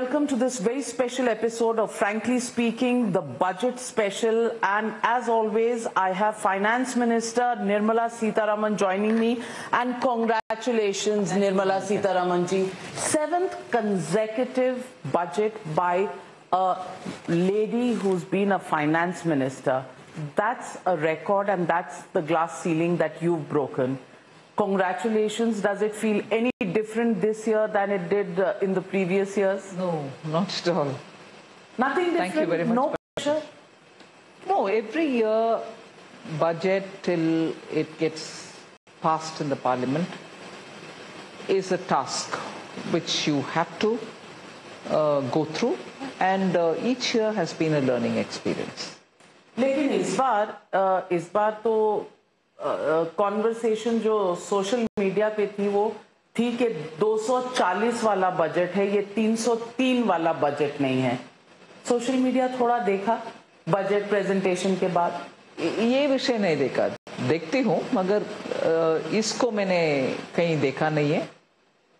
welcome to this very special episode of Frankly Speaking, the budget special. And as always, I have Finance Minister Nirmala Sitharaman joining me. And congratulations, Nirmala Sitharaman ji. 7th consecutive budget by a lady who's been a finance minister. That's a record, and that's the glass ceiling that you've broken. Congratulations. Does it feel any different this year than it did in the previous years? No, not at all. Nothing different? Thank you very much. No pressure? No, every year budget till it gets passed in the parliament is a task which you have to go through, and each year has been a learning experience. लेकिन इस बार तो conversation जो social media पे थी वो थी कि 240 वाला बजट है, ये 303 वाला बजट नहीं है। सोशल मीडिया थोड़ा देखा बजट प्रेजेंटेशन के बाद? ये विषय नहीं देखा, देखती हूँ मगर इसको मैंने कहीं देखा नहीं है।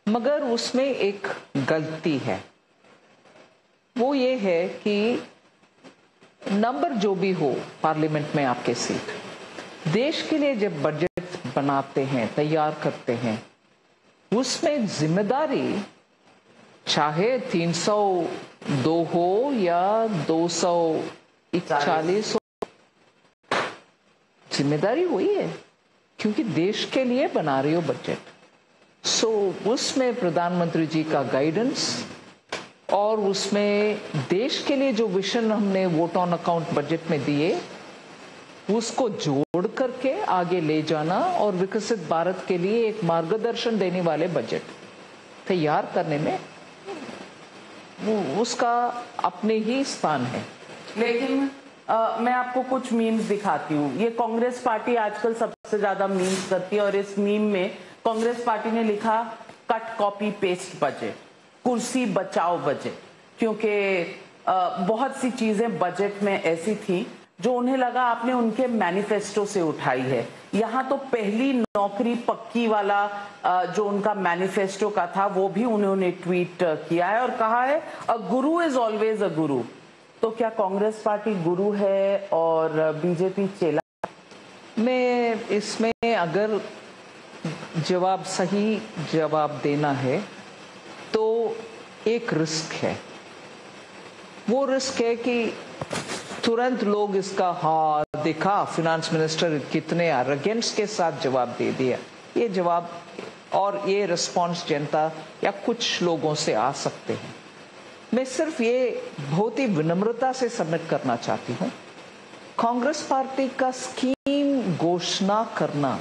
मगर उसमें एक गलती है, वो ये है कि नंबर जो भी हो पार्लियामेंट में आपके सीट, देश के लिए जब बजट बनाते हैं, तैयार करते हैं, उसमें जिम्मेदारी चाहे 302 हो या 241 हो, जिम्मेदारी वही है क्योंकि देश के लिए बना रही हो बजट। सो उसमें प्रधानमंत्री जी का गाइडेंस और उसमें देश के लिए जो विजन हमने वोट ऑन अकाउंट बजट में दिए उसको जोड़ करके आगे ले जाना और विकसित भारत के लिए एक मार्गदर्शन देने वाले बजट तैयार करने में उसका अपने ही स्थान है। लेकिन मैं आपको कुछ मीम्स दिखाती हूँ। ये कांग्रेस पार्टी आजकल सबसे ज्यादा मीम्स करती है और इस मीम में कांग्रेस पार्टी ने लिखा कट कॉपी पेस्ट बजट, कुर्सी बचाओ बजट, क्योंकि बहुत सी चीजें बजट में ऐसी थी जो उन्हें लगा आपने उनके मैनिफेस्टो से उठाई है। यहाँ तो पहली नौकरी पक्की वाला जो उनका मैनिफेस्टो का था वो भी उन्होंने ट्वीट किया है और कहा है अ गुरु इज ऑलवेज अ गुरु। तो क्या कांग्रेस पार्टी गुरु है और बीजेपी चेला? मैं इसमें अगर सही जवाब देना है तो एक रिस्क है। वो रिस्क है कि तुरंत लोग इसका हाँ देखा फिनेंस मिनिस्टर कितने अरेगेंस के साथ जवाब दे दिया। ये जवाब और ये रिस्पॉन्स जनता या कुछ लोगों से आ सकते हैं। मैं सिर्फ ये बहुत ही विनम्रता से सबमिट करना चाहती हूँ, कांग्रेस पार्टी का स्कीम घोषणा करना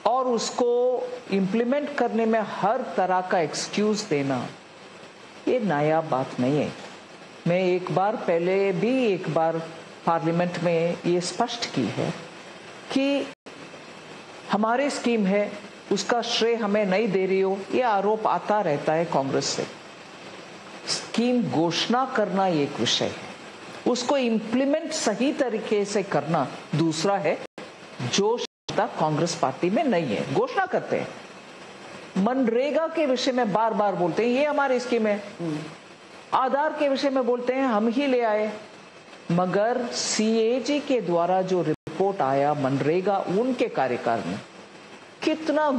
और उसको इम्प्लीमेंट करने में हर तरह का एक्सक्यूज देना ये नया बात नहीं है। मैं एक बार पार्लियामेंट में ये स्पष्ट की है कि हमारी स्कीम है, उसका श्रेय हमें नहीं दे रही हो, ये आरोप आता रहता है कांग्रेस से। स्कीम घोषणा करना एक विषय है, उसको इम्प्लीमेंट सही तरीके से करना दूसरा है, जो कांग्रेस पार्टी में नहीं है। घोषणा करते हैं, मनरेगा के विषय में बार बार बोलते हैं ये हमारी स्कीम है, आधार के विषय में बोलते हैं हम ही ले आए, मगर सीएजी के द्वारा जो रिपोर्ट आया मनरेगा उनके कार्यकाल में कितना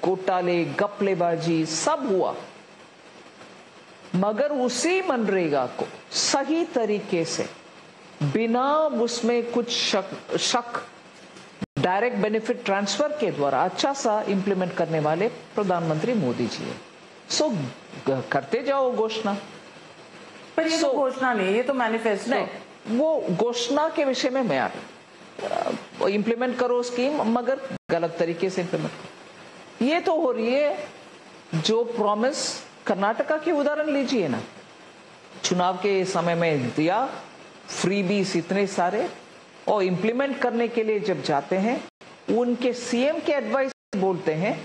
घोटाले घपलेबाजी सब हुआ, मगर उसी मनरेगा को सही तरीके से बिना उसमें कुछ शक डायरेक्ट बेनिफिट ट्रांसफर के द्वारा अच्छा सा इंप्लीमेंट करने वाले प्रधानमंत्री मोदी जी है। सो करते जाओ घोषणा। पर ये तो घोषणा नहीं, ये तो मैनिफेस्टो। नहीं, वो घोषणा के विषय में मैं इंप्लीमेंट करो स्कीम, मगर गलत तरीके से इंप्लीमेंट करो। ये तो हो रही है जो प्रॉमिस कर्नाटका के उदाहरण लीजिए ना, चुनाव के समय में दिया फ्रीबीज इतने सारे, और इम्प्लीमेंट करने के लिए जब जाते हैं उनके सीएम के एडवाइस बोलते हैं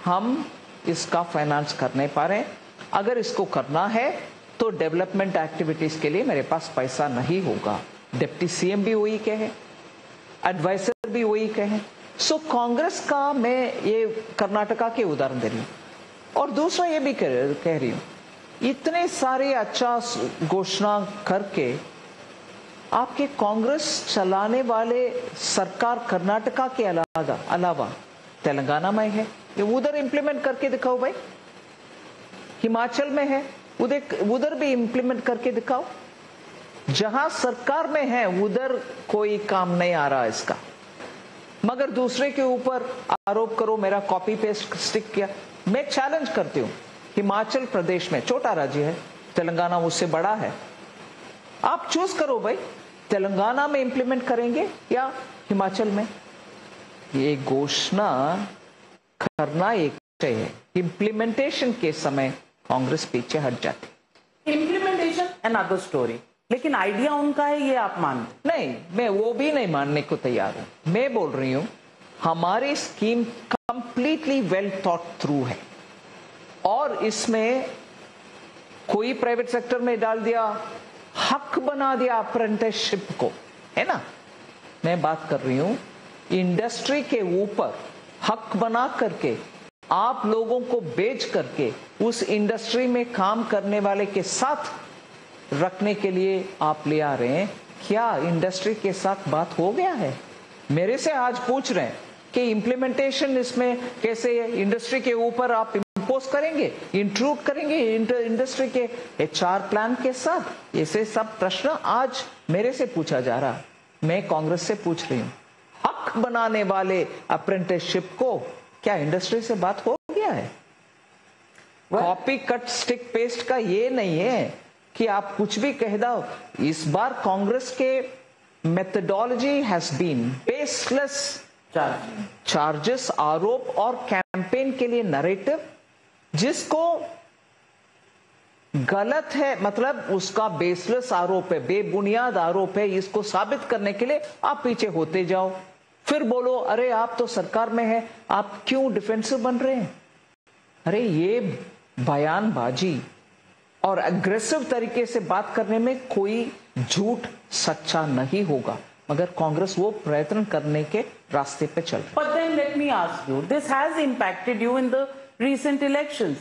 हम इसका फाइनेंस कर नहीं पा रहे हैं, अगर इसको करना है तो डेवलपमेंट एक्टिविटीज के लिए मेरे पास पैसा नहीं होगा। डिप्टी सीएम भी वही कहे, एडवाइजर भी वही कहे। सो कांग्रेस का मैं ये कर्नाटका के उदाहरण दे रही हूँ। और दूसरा ये भी कह रही हूँ इतने सारे अच्छा घोषणा करके आपके कांग्रेस चलाने वाले सरकार कर्नाटका के अलावा तेलंगाना में है, ये उधर इंप्लीमेंट करके दिखाओ भाई। हिमाचल में है, उधर भी इंप्लीमेंट करके दिखाओ। जहां सरकार में है उधर कोई काम नहीं आ रहा इसका, मगर दूसरे के ऊपर आरोप करो मेरा कॉपी पेस्ट स्टिक किया। मैं चैलेंज करती हूं, हिमाचल प्रदेश में छोटा राज्य है, तेलंगाना उससे बड़ा है, आप चूज करो भाई, तेलंगाना में इंप्लीमेंट करेंगे या हिमाचल में। ये घोषणा करना एक विषय है, इंप्लीमेंटेशन के समय कांग्रेस पीछे हट जाती। इंप्लीमेंटेशन अनदर स्टोरी, लेकिन आइडिया उनका है, ये आप मानते? नहीं, मैं वो भी नहीं मानने को तैयार हूं। मैं बोल रही हूं हमारी scheme completely well thought through है और इसमें कोई प्राइवेट सेक्टर में डाल दिया, हक बना दिया अप्रेंटिसशिप को, है ना। मैं बात कर रही हूं इंडस्ट्री के ऊपर हक बना करके आप लोगों को बेच करके उस इंडस्ट्री में काम करने वाले के साथ रखने के लिए आप ले आ रहे हैं। क्या इंडस्ट्री के साथ बात हो गया है? मेरे से आज पूछ रहे हैं कि इम्प्लीमेंटेशन इसमें कैसे है, इंडस्ट्री के ऊपर आप इम्पोज करेंगे, इंट्रूड करेंगे इंडस्ट्री के HR प्लान के साथ। ऐसे सब प्रश्न आज मेरे से पूछा जा रहा है। मैं कांग्रेस से पूछ रही हूँ, हक बनाने वाले अप्रेंटिसशिप को क्या इंडस्ट्री से बात हो गया है? कॉपी कट स्टिक पेस्ट का ये नहीं है कि आप कुछ भी कह दो। इस बार कांग्रेस के methodology has been baseless charges, आरोप और कैंपेन के लिए नैरेटिव जिसको गलत है, मतलब उसका बेसलेस आरोप है, बेबुनियाद आरोप है, इसको साबित करने के लिए आप पीछे होते जाओ, फिर बोलो अरे आप तो सरकार में है, आप क्यों डिफेंसिव बन रहे हैं। अरे ये बयानबाजी और अग्रेसिव तरीके से बात करने में कोई झूठ सच्चा नहीं होगा, मगर कांग्रेस वो प्रयत्न करने के रास्ते पे चल रही है। But then let me ask you, this has impacted you in the recent elections.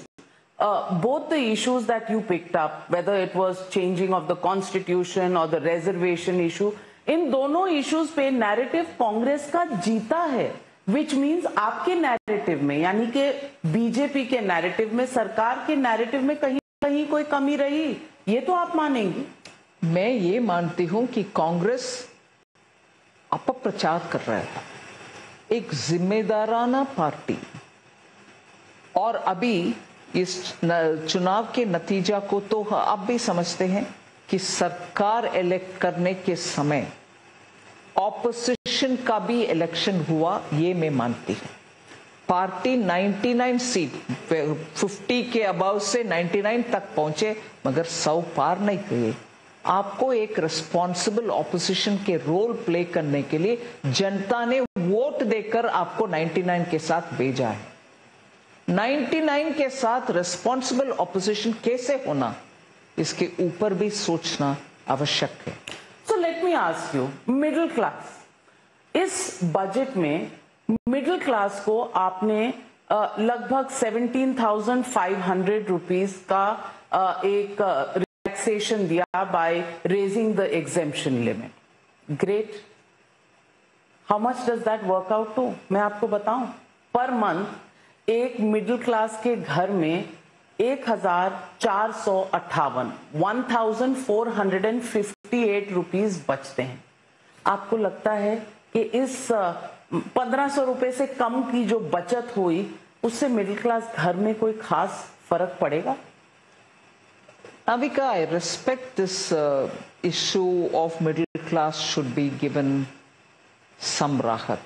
Both the issues that you picked up, whether it was changing of the constitution or the reservation issue, इन दोनों issues पे narrative Congress का जीता है, which means आपके narrative में, यानी कि BJP के नैरेटिव में, सरकार के नैरेटिव में कहीं कहीं कोई कमी रही, ये तो आप मानेंगी? मैं ये मानती हूं कि कांग्रेस अपप्रचार कर रहा है, एक जिम्मेदाराना पार्टी, और अभी इस चुनाव के नतीजा को तो आप भी समझते हैं कि सरकार इलेक्ट करने के समय ऑपोजिशन का भी इलेक्शन हुआ, ये मैं मानती हूं। पार्टी 99 सीट 50 के अबाव से 99 तक पहुंचे, मगर 100 पार नहीं किए। आपको एक रिस्पॉन्सिबल ऑपोजिशन के रोल प्ले करने के लिए जनता ने वोट देकर आपको 99 के साथ भेजा है। 99 के साथ रिस्पॉन्सिबल ऑपोजिशन कैसे होना, इसके ऊपर भी सोचना आवश्यक है। So let me ask you, middle class, इस बजट में मिडिल क्लास को आपने लगभग 17,500 रुपीज का एक रिलैक्सेशन दिया by raising the exemption limit. Great. How much does that work out to? मैं आपको बताऊं, पर मंथ एक मिडिल क्लास के घर में 1,458 रुपीज बचते हैं। आपको लगता है कि इस 1,500 रुपए से कम की जो बचत हुई उससे मिडिल क्लास घर में कोई खास फर्क पड़ेगा? Navika, I respect this issue of middle class should be given some rahat.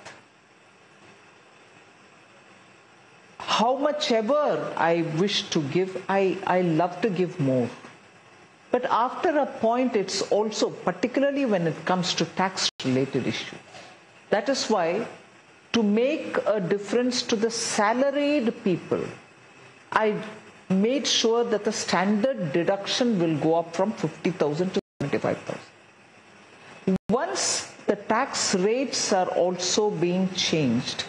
How much ever I wish to give, I love to give more. But after a point, it's also, particularly when it comes to tax-related issue. That is why, to make a difference to the salaried people, I made sure that the standard deduction will go up from 50,000 to 75,000. Once the tax rates are also being changed,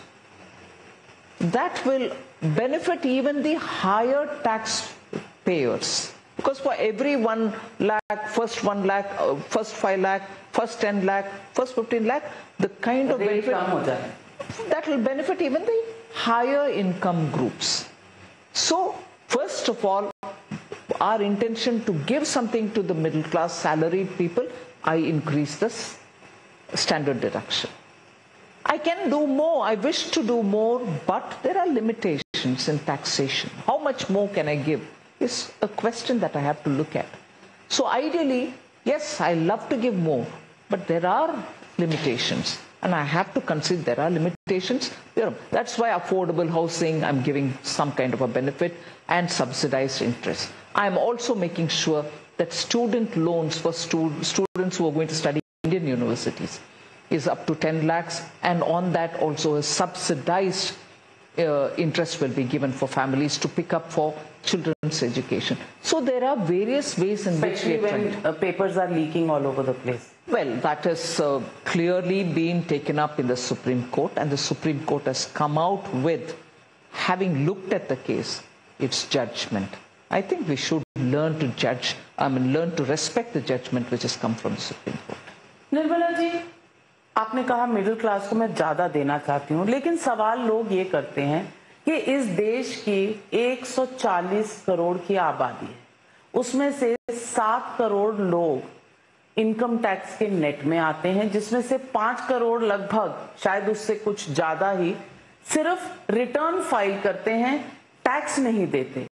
that will benefit even the higher tax payers Because for every 1 lakh, first 1 lakh, first 5 lakh, first 10 lakh, first 15 lakh, the kind of benefit that will benefit even the higher income groups. So, first of all, our intention to give something to the middle class salaried people, I increase this standard deduction. I can do more, I wish to do more, but there are limitations in taxation. How much more can I give is a question that I have to look at. So ideally, yes, I love to give more, but there are limitations. And I have to consider there are limitations. That's why affordable housing, I'm giving some kind of a benefit and subsidized interest. I'm also making sure that student loans for students who are going to study in Indian universities is up to 10 lakhs, and on that also a subsidized interest will be given for families to pick up for children's education. So there are various ways in which we are trying. Especially when papers are leaking all over the place. Well, that has clearly been taken up in the Supreme Court, and the Supreme Court has come out with, having looked at the case, its judgment. I think we should learn to judge, learn to respect the judgment which has come from the Supreme Court. Nirmala ji, आपने कहा middle class को मैं ज्यादा देना चाहती हूँ, लेकिन सवाल लोग ये करते हैं कि इस देश की 140 करोड़ की आबादी है, उसमें से 7 करोड़ लोग इनकम टैक्स के नेट में आते हैं, जिसमें से 5 करोड़ लगभग, शायद उससे कुछ ज्यादा ही, सिर्फ रिटर्न फाइल करते हैं, टैक्स नहीं देते।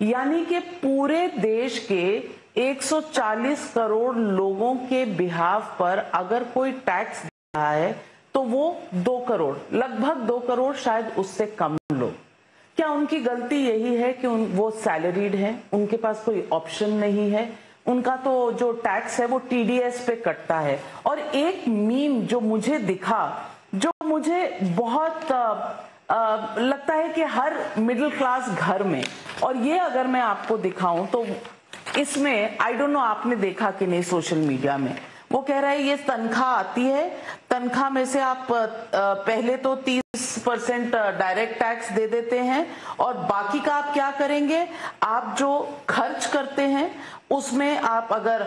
यानी कि पूरे देश के 140 करोड़ लोगों के बिहाफ पर अगर कोई टैक्स दे रहा है तो वो 2 करोड़, लगभग 2 करोड़, शायद उससे कम लोग। क्या उनकी गलती यही है कि वो सैलरीड हैं, उनके पास कोई ऑप्शन नहीं है, उनका तो जो टैक्स है वो टीडीएस पे कटता है? और एक मीम जो मुझे दिखा, जो मुझे बहुत लगता है कि हर मिडिल क्लास घर में, और ये अगर मैं आपको दिखाऊं तो इसमें, आई डोंट नो आपने देखा कि नहीं सोशल मीडिया में, वो कह रहा है ये तनख्वाह आती है, तनख्वाह में से आप पहले तो 30% डायरेक्ट टैक्स दे देते हैं और बाकी का आप क्या करेंगे, आप जो खर्च करते हैं उसमें आप अगर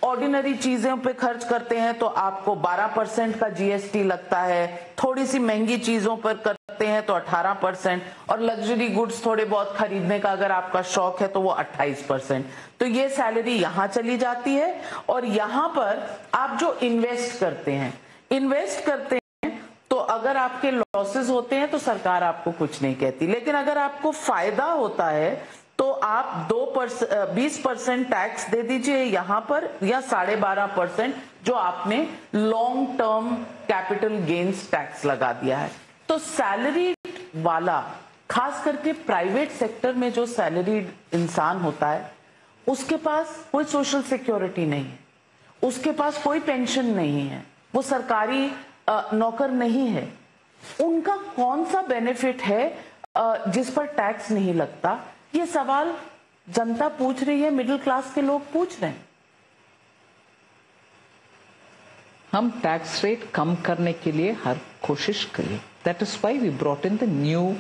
ऑर्डिनरी चीजों पे खर्च करते हैं तो आपको 12% का जीएसटी लगता है, थोड़ी सी महंगी चीजों पर करते हैं तो 18%, और लग्जरी गुड्स थोड़े बहुत खरीदने का अगर आपका शौक है तो वो 28%। तो ये सैलरी यहाँ चली जाती है, और यहाँ पर आप जो इन्वेस्ट करते हैं तो अगर आपके लॉसेस होते हैं तो सरकार आपको कुछ नहीं कहती, लेकिन अगर आपको फायदा होता है तो आप 20% टैक्स दे दीजिए यहाँ पर, या 12.5% जो आपने long term capital gains tax लगा दिया है। तो सैलरी वाला, खास करके प्राइवेट सेक्टर में जो सैलरीड इंसान होता है, उसके पास कोई सोशल सिक्योरिटी नहीं है, उसके पास कोई पेंशन नहीं है, वो सरकारी नौकर नहीं है, उनका कौन सा बेनिफिट है जिस पर टैक्स नहीं लगता? ये सवाल जनता पूछ रही है, मिडिल क्लास के लोग पूछ रहे हैं। हम टैक्स रेट कम करने के लिए हर कोशिश करें। That is why we brought in the new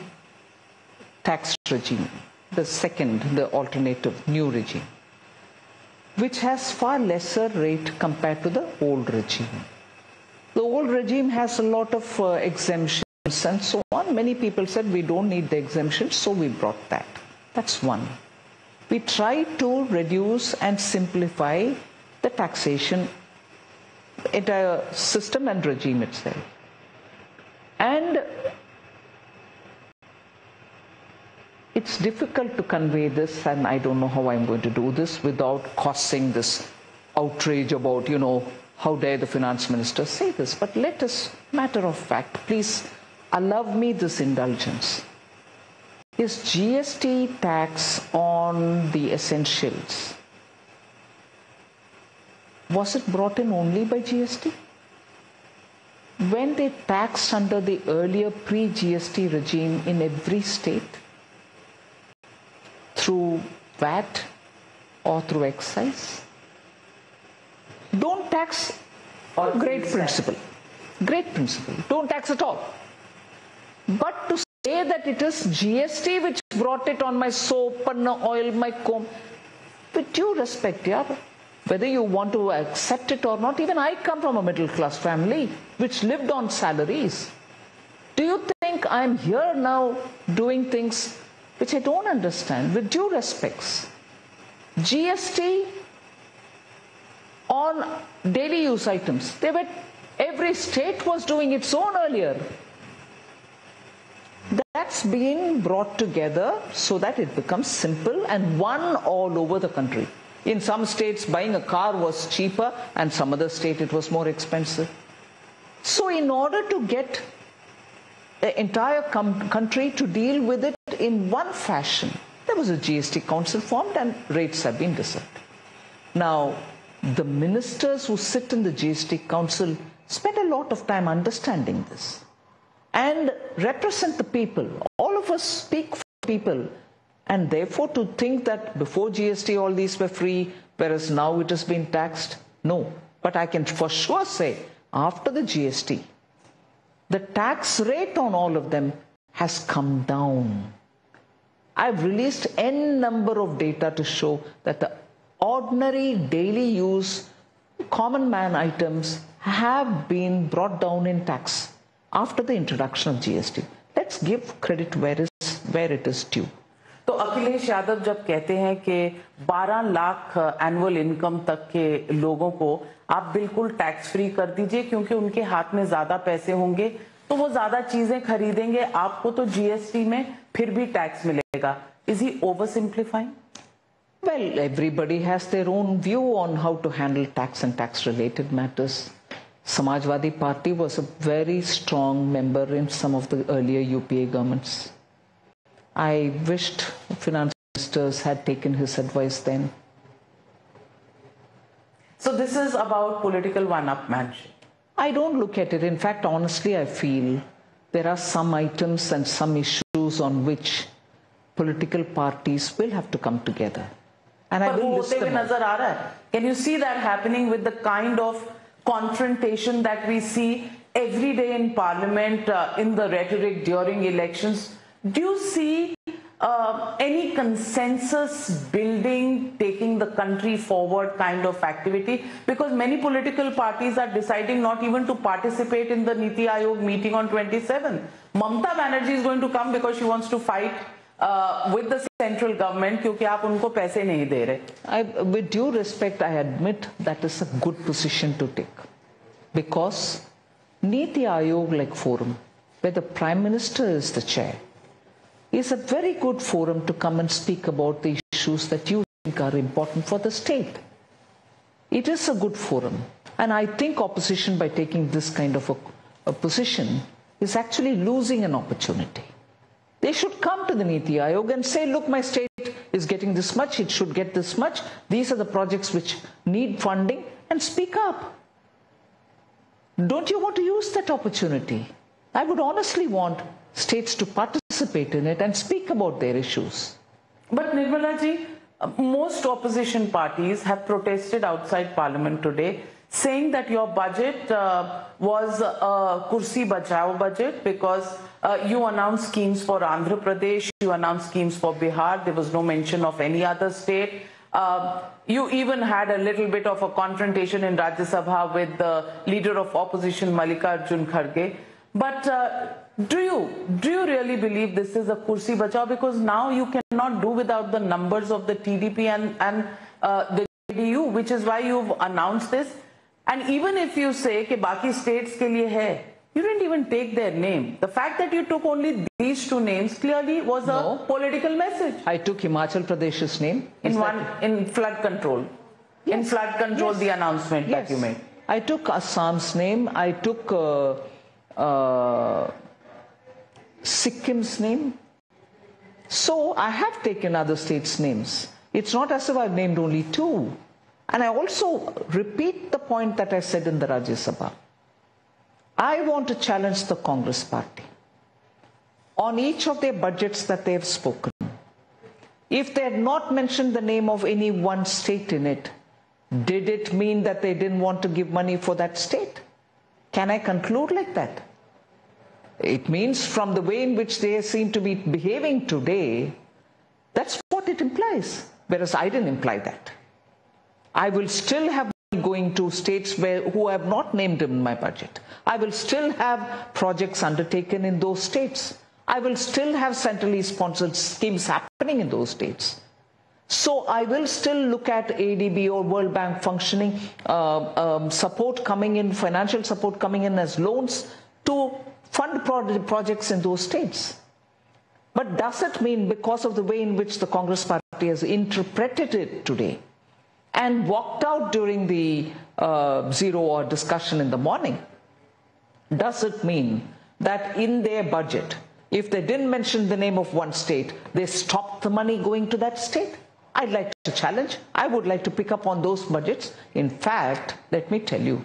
tax regime, the second, the alternative new regime, which has far lesser rate compared to the old regime. The old regime has a lot of exemptions and so on. Many people said we don't need the exemptions, so we brought that. That's one. We tried to reduce and simplify the taxation entire system and regime itself. And it's difficult to convey this, and I don't know how I'm going to do this without causing this outrage about, how dare the finance minister say this. But let us, matter of fact, please allow me this indulgence. Is GST tax on the essentials, was it brought in only by GST? When they taxed under the earlier pre-GST regime in every state, through VAT or through excise? Don't tax, great principle. Great principle. Don't tax at all. But to say that it is GST which brought it on my soap and oil, my comb, with due respect, yeah, whether you want to accept it or not, even I come from a middle class family which lived on salaries. Do you think I'm here now doing things which I don't understand? With due respects, GST on daily use items, every state was doing its own earlier. That's being brought together so that it becomes simple and one all over the country. In some states, buying a car was cheaper, and some other state it was more expensive. So in order to get the entire country to deal with it in one fashion, there was a GST council formed and rates have been decided. Now, the ministers who sit in the GST council spend a lot of time understanding this and represent the people. All of us speak for people, and therefore to think that before GST all these were free, whereas now it has been taxed, no. But I can for sure say, after the GST, the tax rate on all of them has come down. I've released n number of data to show that the ordinary daily use common man items have been brought down in tax after the introduction of GST. Let's give credit where it is due. तो अखिलेश यादव जब कहते हैं कि 12 lakh annual income तक के लोगों को आप बिल्कुल टैक्स फ्री कर दीजिए क्योंकि उनके हाथ में ज्यादा पैसे होंगे तो वो ज्यादा चीजें खरीदेंगे, आपको तो जीएसटी में फिर भी टैक्स मिलेगा. Is he oversimplifying? Well, everybody has their own view on how to handle tax and tax-related matters. Samajwadi Party was a very strong member in some of the earlier UPA governments. I wished finance ministers had taken his advice then. So this is about political one-upmanship. I don't look at it. In fact, honestly, I feel there are some items and some issues on which political parties will have to come together. And I will list them out. Can you see that happening with the kind of confrontation that we see every day in Parliament, in the rhetoric during elections? Do you see any consensus building, taking the country forward kind of activity? Because many political parties are deciding not even to participate in the Niti Aayog meeting on 27. Mamata Banerjee is going to come because she wants to fight with the central government क्योंकि आप उनको पैसे नहीं दे रहे. With due respect, I admit that is a good position to take, because Niti Aayog like forum, where the Prime Minister is the chair, is a very good forum to come and speak about the issues that you think are important for the state. It is a good forum, and I think opposition, by taking this kind of a position, is actually losing an opportunity. They should come to the Niti Aayog and say, look, my state is getting this much, it should get this much, these are the projects which need funding, and speak up. Don't you want to use that opportunity? I would honestly want states to participate in it and speak about their issues. But Nirmala ji, most opposition parties have protested outside Parliament today, saying that your budget was a kursi bachao budget because you announced schemes for Andhra Pradesh, you announced schemes for Bihar, there was no mention of any other state. You even had a little bit of a confrontation in Rajya Sabha with the leader of opposition Mallikarjun Kharge. But do you really believe this is a kursi bachao? Because now you cannot do without the numbers of the TDP and the JDU, which is why you've announced this. And even if you say कि बाकी states के लिए है, you didn't even take their name. The fact that you took only these two names clearly was a political message. I took Himachal Pradesh's name. In flood control. Yes. In flood control, yes. The announcement that you made. I took Assam's name. I took Sikkim's name. So I have taken other states' names. It's not as if I've named only two. And I also repeat the point that I said in the Rajya Sabha. I want to challenge the Congress party on each of their budgets that they have spoken. If they had not mentioned the name of any one state in it, did it mean that they didn't want to give money for that state? Can I conclude like that? It means from the way in which they seem to be behaving today, that's what it implies. Whereas I didn't imply that. I will still have money going to states who have not named in my budget. I will still have projects undertaken in those states. I will still have centrally sponsored schemes happening in those states. So I will still look at ADB or World Bank functioning, support coming in, financial support coming in as loans to fund projects in those states. But does it mean, because of the way in which the Congress party has interpreted it today and walked out during the zero-hour discussion in the morning, does it mean that in their budget, if they didn't mention the name of one state, they stopped the money going to that state? I'd like to challenge. I would like to pick up on those budgets. In fact, let me tell you,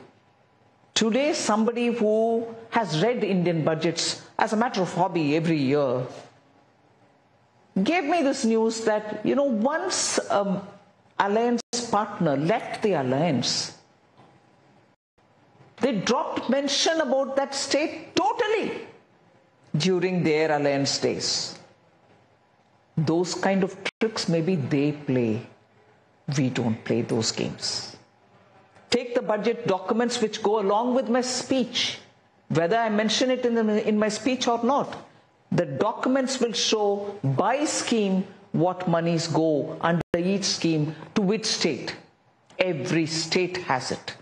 today somebody who has read Indian budgets as a matter of hobby every year gave me this news that, once alliance partner left the alliance, they dropped mention about that state totally during their alliance days. Those kind of tricks maybe they play. We don't play those games. Take the budget documents which go along with my speech, whether I mention it in my speech or not. The documents will show by scheme what monies go under each scheme to which state. Every state has it.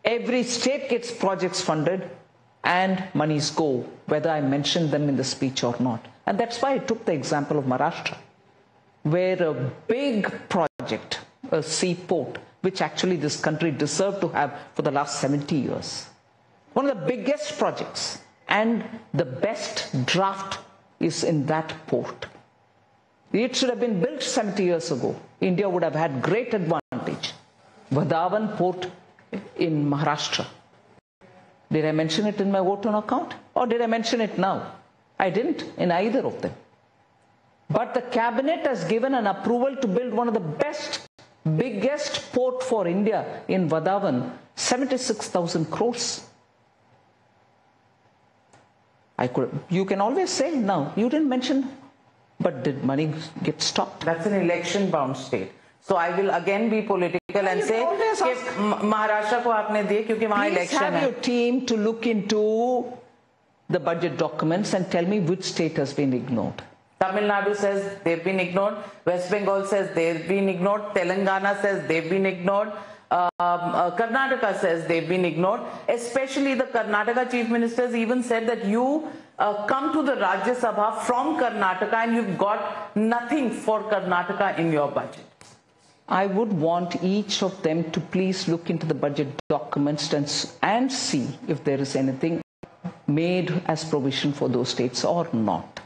Every state gets projects funded and monies go, whether I mention them in the speech or not. And that's why I took the example of Maharashtra, where a big project, a seaport, which actually this country deserved to have for the last 70 years. One of the biggest projects and the best draft is in that port. It should have been built 70 years ago. India would have had great advantage. Vadavan port in Maharashtra. Did I mention it in my vote on account? Or did I mention it now? I didn't in either of them. But the cabinet has given an approval to build one of the biggest port for India in Vadavan, 76,000 crores. You can always say, now, you didn't mention, but did money get stopped? That's an election-bound state. So I will again be political and say, Maharashtra ko aapne diye kyunki wahan election hai. Please have your team to look into the budget documents and tell me which state has been ignored. Tamil Nadu says they've been ignored. West Bengal says they've been ignored. Telangana says they've been ignored. Karnataka says they've been ignored. Especially the Karnataka chief ministers even said that you come to the Rajya Sabha from Karnataka and you've got nothing for Karnataka in your budget. I would want each of them to please look into the budget documents and see if there is anything made as provision for those states or not.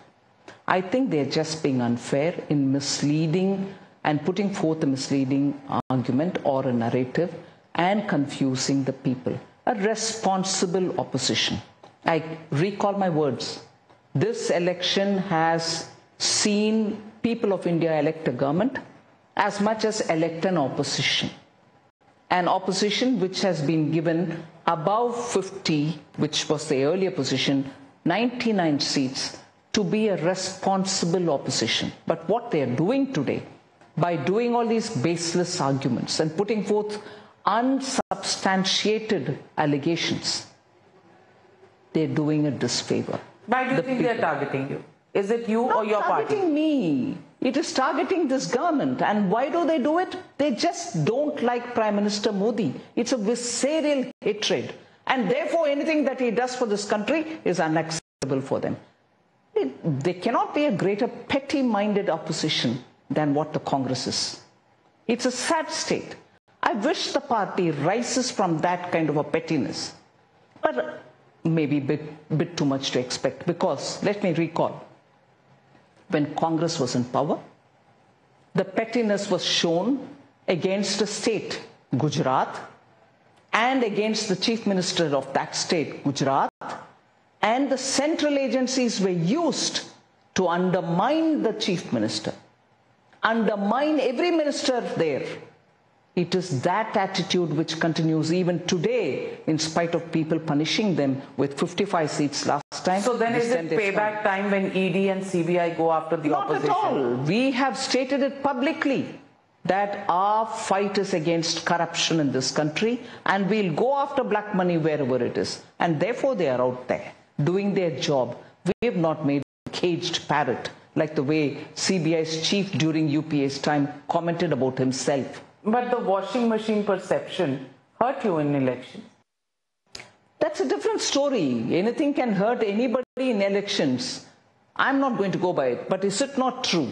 I think they're just being unfair in misleading and putting forth a misleading argument or a narrative and confusing the people. A responsible opposition. I recall my words. This election has seen people of India elect a government as much as elect an opposition. An opposition which has been given above 50, which was the earlier position, 99 seats, to be a responsible opposition. But what they are doing today, by doing all these baseless arguments and putting forth unsubstantiated allegations, they're doing a disfavor. Why do you think they're targeting you? Is it you or your party? Not targeting me. It is targeting this government. And why do they do it? They just don't like Prime Minister Modi. It's a visceral hatred. And therefore, anything that he does for this country is unacceptable for them. There cannot be a greater petty-minded opposition than what the Congress is. It's a sad state. I wish the party rises from that kind of a pettiness. But maybe a bit too much to expect, because let me recall, when Congress was in power, the pettiness was shown against a state, Gujarat, and against the chief minister of that state, Gujarat, and the central agencies were used to undermine the chief minister, undermine every minister there. It is that attitude which continues even today, in spite of people punishing them with 55 seats last time. So then is it payback time when ED and CBI go after the opposition? Not at all. We have stated it publicly. that our fight is against corruption in this country and we'll go after black money wherever it is. And therefore they are out there doing their job. We have not made a caged parrot like the way CBI's chief during UPA's time commented about himself. But the washing machine perception hurt you in elections. That's a different story. Anything can hurt anybody in elections. I'm not going to go by it. But is it not true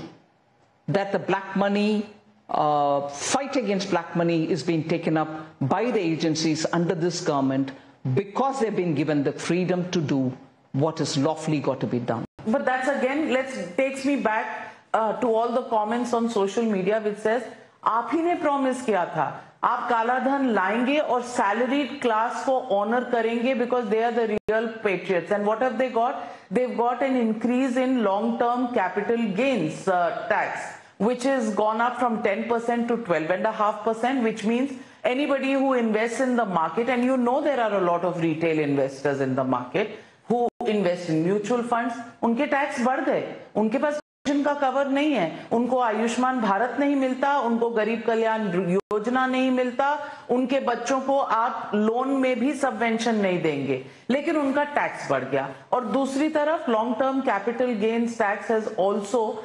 that the black money, fight against black money is being taken up by the agencies under this government because they've been given the freedom to do what is lawfully got to be done? But that's again, takes me back to all the comments on social media which says, आप ही ने promise किया था आप काला धन लाएंगे और salaried class को ऑनर करेंगे because they are the real patriots. And what have they got? They've got an increase in long-term capital gains tax, which has gone up from 10% to 12.5%, which means anybody who invests in the market, and you know there are a lot of retail investors in the market who invest in mutual funds, उनके tax बढ़ गए, उनके पास pension का cover नहीं है, उनको आयुष्मान भारत नहीं मिलता, उनको गरीब कल्याण योजना नहीं मिलता, उनके बच्चों को आप लोन में भी सबवेंशन नहीं देंगे, लेकिन उनका टैक्स बढ़ गया. और दूसरी तरफ long term capital gains tax has also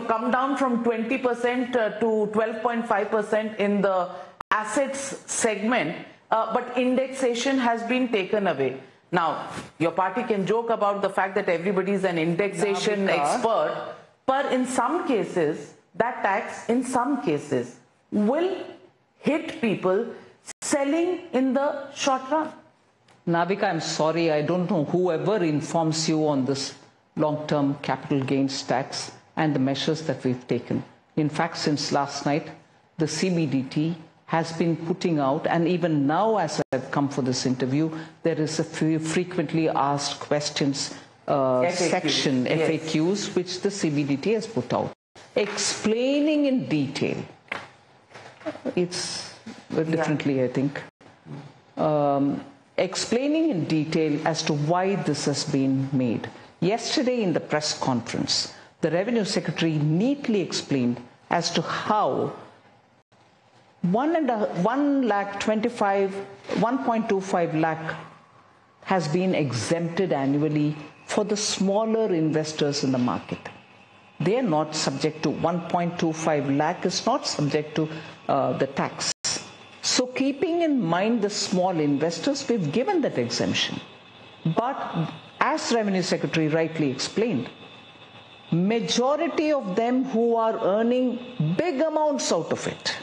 come down from 20% to 12.5% in the assets segment, but indexation has been taken away. Now, your party can joke about the fact that everybody is an indexation expert, but in some cases, that tax, in some cases, will hit people selling in the short run. Navika, I'm sorry, I don't know whoever informs you on this long-term capital gains tax and the measures that we've taken. In fact, since last night, the CBDT has been putting out, and even now as I've come for this interview, there is a frequently asked questions section, yes. FAQs, which the CBDT has put out, explaining in detail. It's differently, I think. Explaining in detail as to why this has been made. Yesterday in the press conference, the Revenue Secretary neatly explained as to how 1.25 lakh has been exempted annually for the smaller investors in the market. They are not subject to 1.25 lakh is not subject to the tax. So keeping in mind the small investors, we've given that exemption. But as Revenue Secretary rightly explained, majority of them who are earning big amounts out of it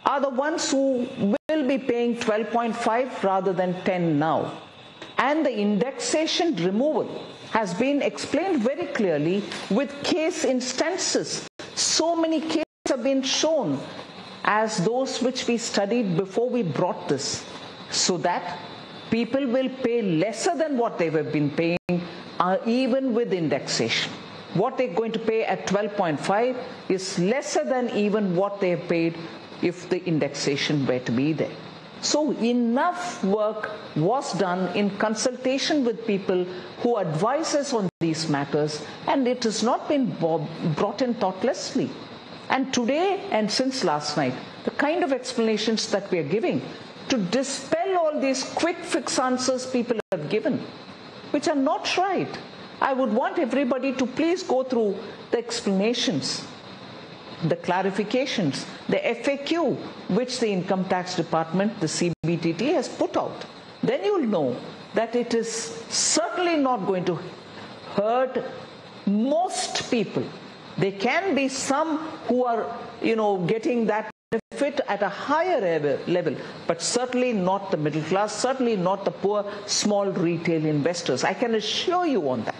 are the ones who will be paying 12.5 rather than 10 now. And the indexation removal has been explained very clearly with case instances. So many cases have been shown as those which we studied before we brought this, so that people will pay lesser than what they have been paying even with indexation. What they're going to pay at 12.5 is lesser than even what they have paid if the indexation were to be there. So enough work was done in consultation with people who advise us on these matters, and it has not been brought in thoughtlessly. And today and since last night, the kind of explanations that we are giving to dispel all these quick fix answers people have given, which are not right. I would want everybody to please go through the explanations, the clarifications, the FAQ, which the Income Tax Department, the CBDT, has put out. Then you'll know that it is certainly not going to hurt most people. There can be some who are, getting that benefit at a higher level, but certainly not the middle class, certainly not the poor, small retail investors. I can assure you on that.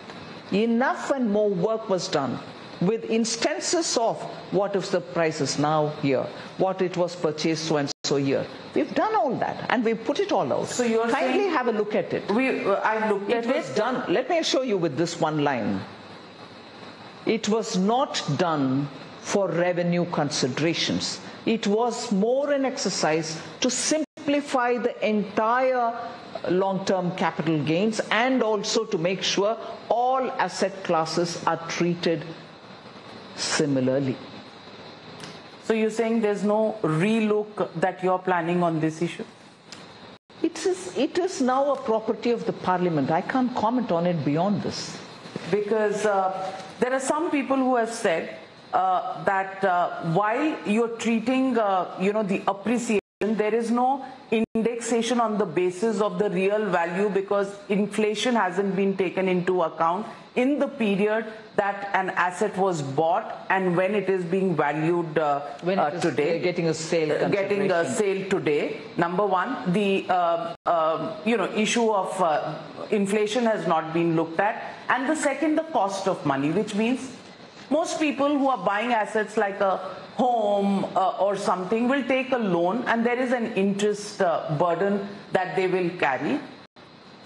Enough and more work was done with instances of what if the price is now here, what it was purchased so and so year. We've done all that and we've put it all out. So you're kindly have a look at it. I looked at it. It was done. Let me assure you with this one line. It was not done for revenue considerations. It was more an exercise to simplify the entire long-term capital gains and also to make sure all asset classes are treated similarly. So you're saying there's no relook that you're planning on this issue? It is now a property of the parliament. I can't comment on it beyond this. Because there are some people who have said that while you're treating, the appreciation, there is no indexation on the basis of the real value, because inflation hasn't been taken into account in the period that an asset was bought and when it is being valued today. Getting a sale today. Number one, the issue of inflation has not been looked at, and the second, the cost of money, which means most people who are buying assets like a home or something will take a loan, and there is an interest burden that they will carry.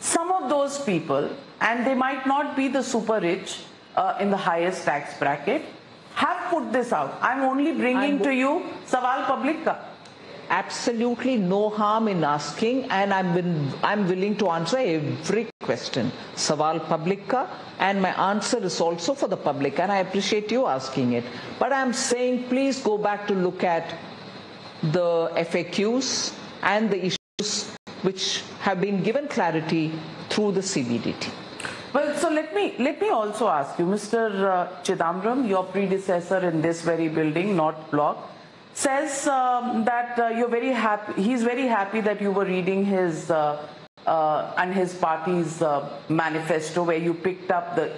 Some of those people, and they might not be the super rich in the highest tax bracket, have put this out. I'm only bringing to you Sawal Public Ka. Absolutely no harm in asking, and I'm willing to answer every question. Sawal Public Ka, and my answer is also for the public, and I appreciate you asking it. But I'm saying please go back to look at the FAQs and the issues which have been given clarity through the CBDT. Well, so let me also ask you, Mr. Chidambaram, your predecessor in this very building, not block, says that you're very happy. He's very happy that you were reading his and his party's manifesto, where you picked up the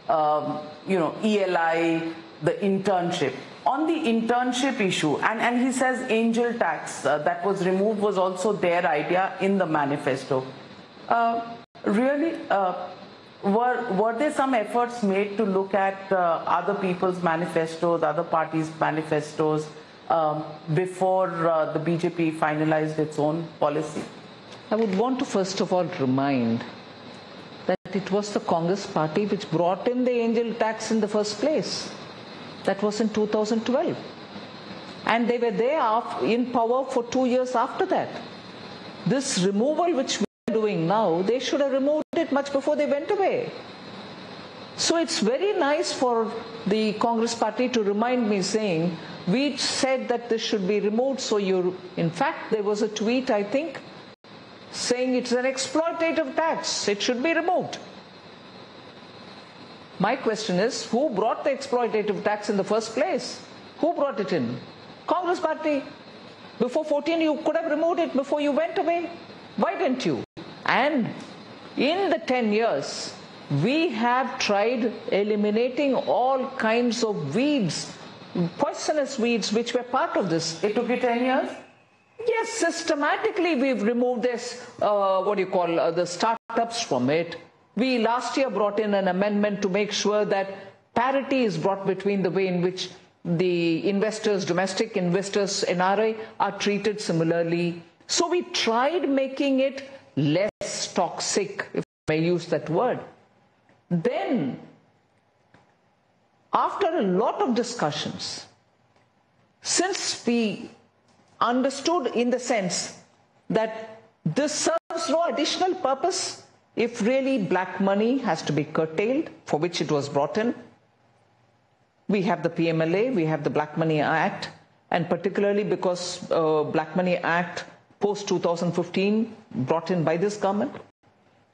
ELI, the internship. On the internship issue, and he says angel tax that was removed was also their idea in the manifesto. Really, were there some efforts made to look at other people's manifestos, other parties' manifestos, before the BJP finalized its own policy? I would want to first of all remind that it was the Congress party which brought in the angel tax in the first place. That was in 2012. And they were there in power for 2 years after that. This removal which we are doing now, they should have removed it much before they went away. So it's very nice for the Congress party to remind me, saying, we said that this should be removed. So in fact, there was a tweet, I think, saying it's an exploitative tax. It should be removed. My question is, who brought the exploitative tax in the first place? Who brought it in? Congress party. Before 14, you could have removed it before you went away. Why didn't you? And in the 10 years, we have tried eliminating all kinds of weeds, poisonous weeds, which were part of this. It took you 10 years? Yes, systematically we've removed this, the startups from it. We last year brought in an amendment to make sure that parity is brought between the way in which the investors, domestic investors, NRI, are treated similarly. So we tried making it less toxic, if I may use that word. Then, after a lot of discussions, since we understood in the sense that this serves no additional purpose, if really black money has to be curtailed, for which it was brought in, we have the PMLA, we have the Black Money Act, and particularly because Black Money Act post 2015 brought in by this government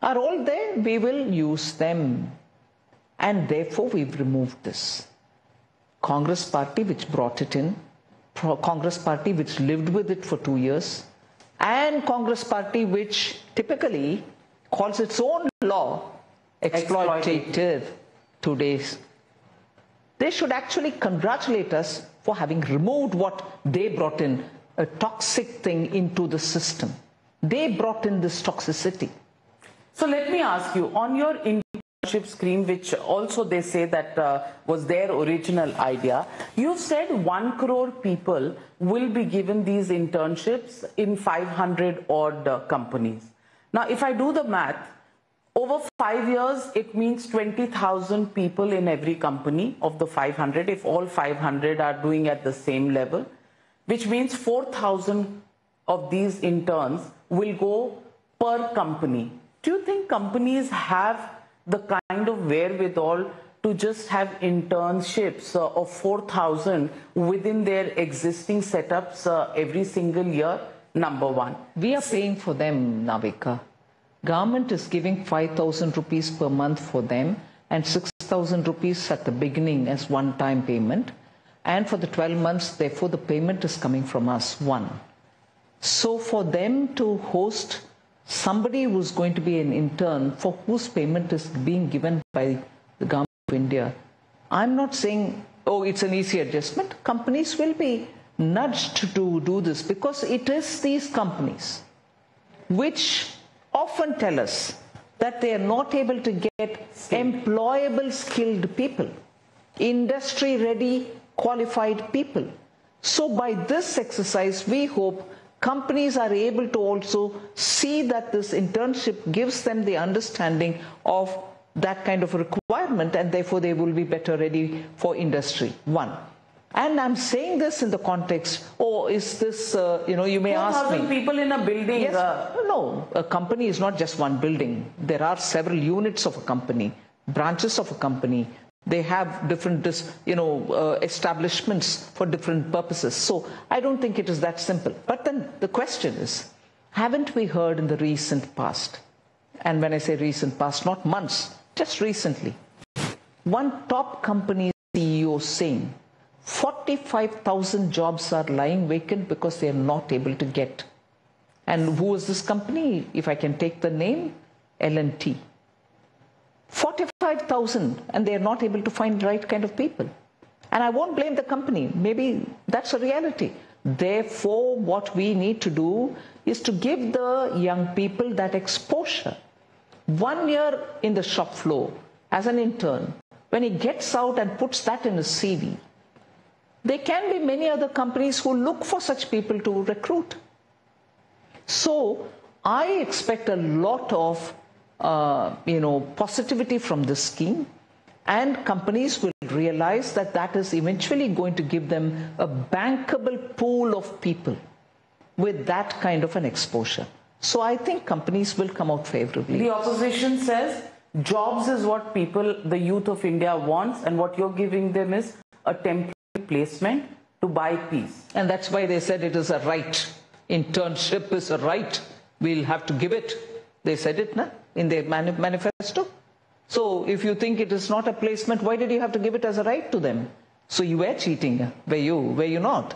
are all there, we will use them. And therefore we've removed this. Congress party which brought it in, Congress party which lived with it for 2 years, and Congress party which typically calls its own law exploitative today. They should actually congratulate us for having removed what they brought in, a toxic thing into the system. They brought in this toxicity. So let me ask you, on your internship scheme, which also they say that was their original idea, you said 1 crore people will be given these internships in 500 odd companies. Now, if I do the math, over 5 years, it means 20,000 people in every company of the 500, if all 500 are doing at the same level, which means 4,000 of these interns will go per company. Do you think companies have the kind of wherewithal to just have internships of 4,000 within their existing setups every single year? Number one. We are paying for them, Navika. Government is giving 5,000 rupees per month for them and 6,000 rupees at the beginning as one-time payment. And for the 12 months, therefore, the payment is coming from us, one. So for them to host somebody who's going to be an intern for whose payment is being given by the government of India, I'm not saying, oh, it's an easy adjustment. Companies will be nudged to do this because it is these companies which often tell us that they are not able to get employable skilled people, industry-ready qualified people. So by this exercise, we hope companies are able to also see that this internship gives them the understanding of that kind of a requirement, and therefore they will be better ready for industry, one. And I'm saying this in the context, oh, is this, you may ask me. 4,000 people in a building. Yes, no, a company is not just one building. There are several units of a company, branches of a company. They have different, establishments for different purposes. So I don't think it is that simple. But then the question is, haven't we heard in the recent past, and when I say recent past, not months, just recently, one top company CEO saying 45,000 jobs are lying vacant because they are not able to get. And who is this company? If I can take the name, L&T. 45,000, and they are not able to find the right kind of people. And I won't blame the company. Maybe that's a reality. Therefore, what we need to do is to give the young people that exposure. 1 year in the shop floor as an intern, when he gets out and puts that in his CV, there can be many other companies who look for such people to recruit. So I expect a lot of positivity from this scheme, and companies will realize that that is eventually going to give them a bankable pool of people with that kind of an exposure. So I think companies will come out favorably. The opposition says jobs is what the youth of India wants, and what you're giving them is a temporary placement to buy peace. And that's why they said it is a right. Internship is a right. We'll have to give it. They said it in their manifesto. So if you think it is not a placement, why did you have to give it as a right to them? So you were cheating, were you not?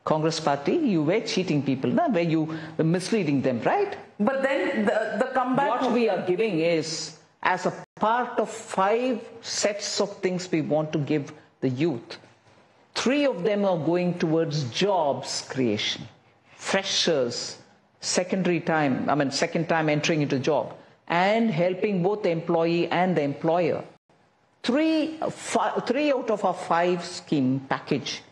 Congress party, you were cheating people, were you misleading them, right? But then the comeback... What we are giving is, as a part of 5 sets of things we want to give the youth, 3 of them are going towards jobs creation, freshers, second time entering into a job, and helping both the employee and the employer. 3 out of our 5 scheme package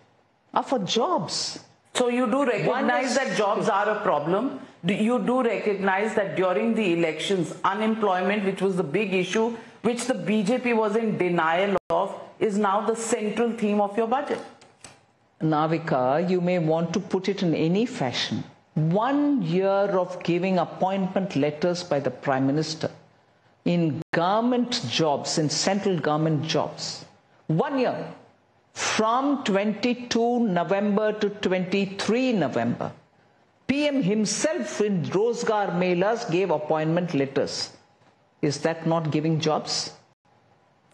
are for jobs. So you do recognize that jobs are a problem. You do recognize that during the elections, unemployment, which was the big issue, which the BJP was in denial of, is now the central theme of your budget. Navika, you may want to put it in any fashion. 1 year of giving appointment letters by the Prime Minister in government jobs, in central government jobs. 1 year. From 22 November to 23 November. PM himself in Rozgar Melas gave appointment letters. Is that not giving jobs?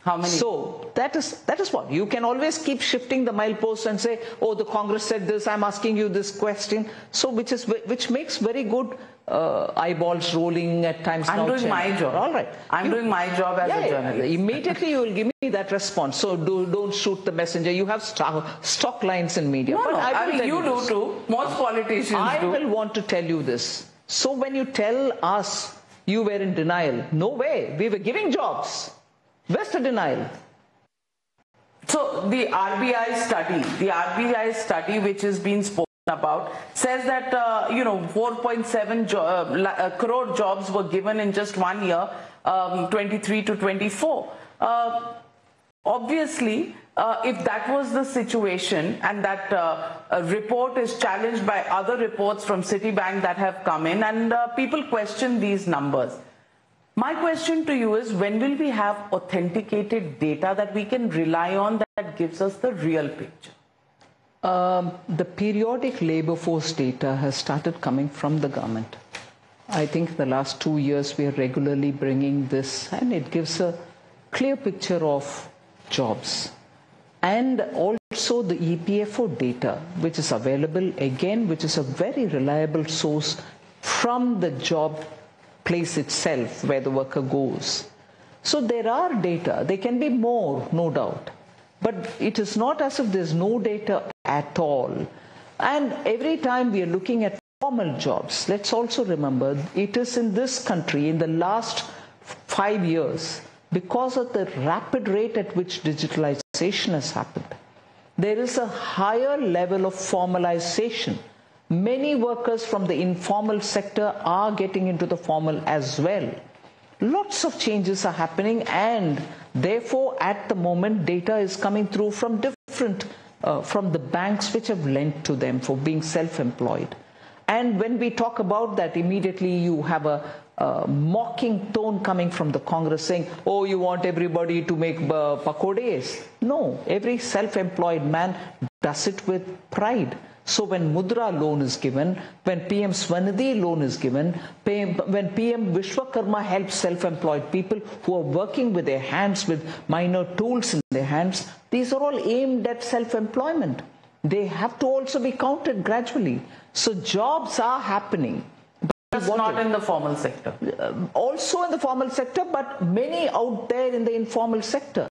How many? So that is what. You can always keep shifting the mileposts and say, oh, the Congress said this, I'm asking you this question. So which makes very good eyeballs rolling at times. I'm doing my job. All right. I'm doing my job as a journalist. Immediately you will give me that response. So don't shoot the messenger. You have stock lines in media. No, I mean, you do too. Most politicians do. I will want to tell you this. So when you tell us you were in denial, no way. We were giving jobs. Where's the denial? So the RBI study which has been spoken about says that 4.7 crore jobs were given in just 1 year, 23 to 24. Obviously, if that was the situation, and that report is challenged by other reports from Citibank that have come in, and people question these numbers, My question to you is, when will we have authenticated data that we can rely on that gives us the real picture? The periodic labor force data has started coming from the government. I think the last 2 years we are regularly bringing this, and it gives a clear picture of jobs. And also the EPFO data, which is available again, which is a very reliable source from the job place itself where the worker goes. So there are data. There can be more, no doubt. But it is not as if there's no data at all. And every time we are looking at formal jobs, let's also remember it is in this country in the last 5 years, because of the rapid rate at which digitalization has happened, there is a higher level of formalization. Many workers from the informal sector are getting into the formal as well. Lots of changes are happening, and therefore at the moment data is coming through from from the banks which have lent to them for being self-employed. And when we talk about that, immediately you have a mocking tone coming from the Congress saying, oh, you want everybody to make pakodes. No, every self-employed man does it with pride. So when Mudra loan is given, when PM Swanidhi loan is given, when PM Vishwakarma helps self-employed people who are working with their hands, with minor tools in their hands, these are all aimed at self-employment. They have to also be counted gradually. So jobs are happening. Just not in the formal sector. Also in the formal sector, but many out there in the informal sector.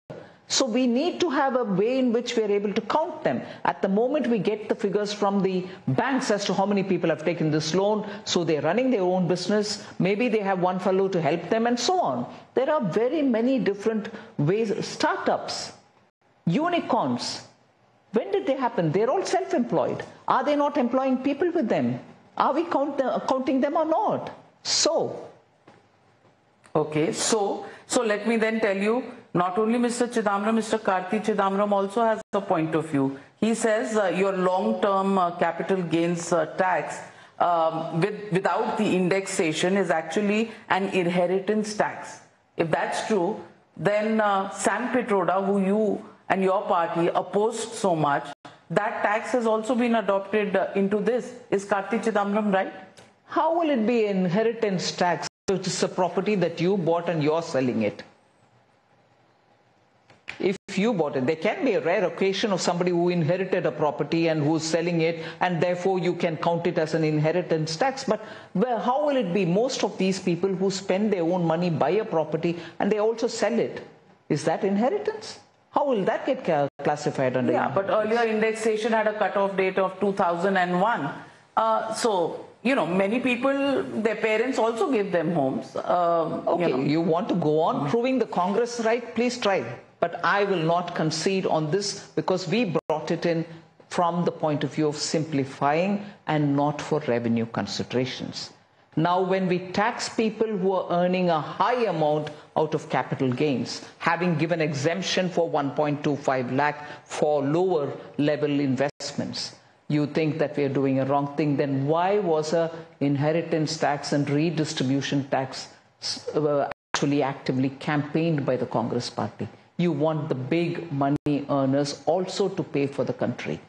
So we need to have a way in which we are able to count them. At the moment we get the figures from the banks as to how many people have taken this loan, so they're running their own business, maybe they have one fellow to help them and so on. There are very many different ways. Startups, unicorns, when did they happen? They're all self-employed. Are they not employing people with them? Are we counting them or not? So. Okay, so let me then tell you, not only Mr. Chidambaram, Mr. Karti Chidambaram also has a point of view. He says your long-term capital gains tax without the indexation is actually an inheritance tax. If that's true, then Sam Pitroda, who you and your party opposed so much, that tax has also been adopted into this. Is Karti Chidambaram right? How will it be inheritance tax? It is a property that you bought and you're selling it. If you bought it, there can be a rare occasion of somebody who inherited a property and who's selling it, and therefore you can count it as an inheritance tax. But how will it be? Most of these people who spend their own money buy a property and they also sell it. Is that inheritance? How will that get classified under? Yeah, but earlier indexation had a cutoff date of 2001. So, you know, many people, their parents also give them homes. Okay, you want to go on proving the Congress right? Please try. But I will not concede on this, because we brought it in from the point of view of simplifying and not for revenue considerations. Now, when we tax people who are earning a high amount out of capital gains, having given exemption for 1.25 lakh for lower level investments, you think that we are doing a wrong thing, then why was a inheritance tax and redistribution tax actually actively campaigned by the Congress party? You want the big money earners also to pay for the country.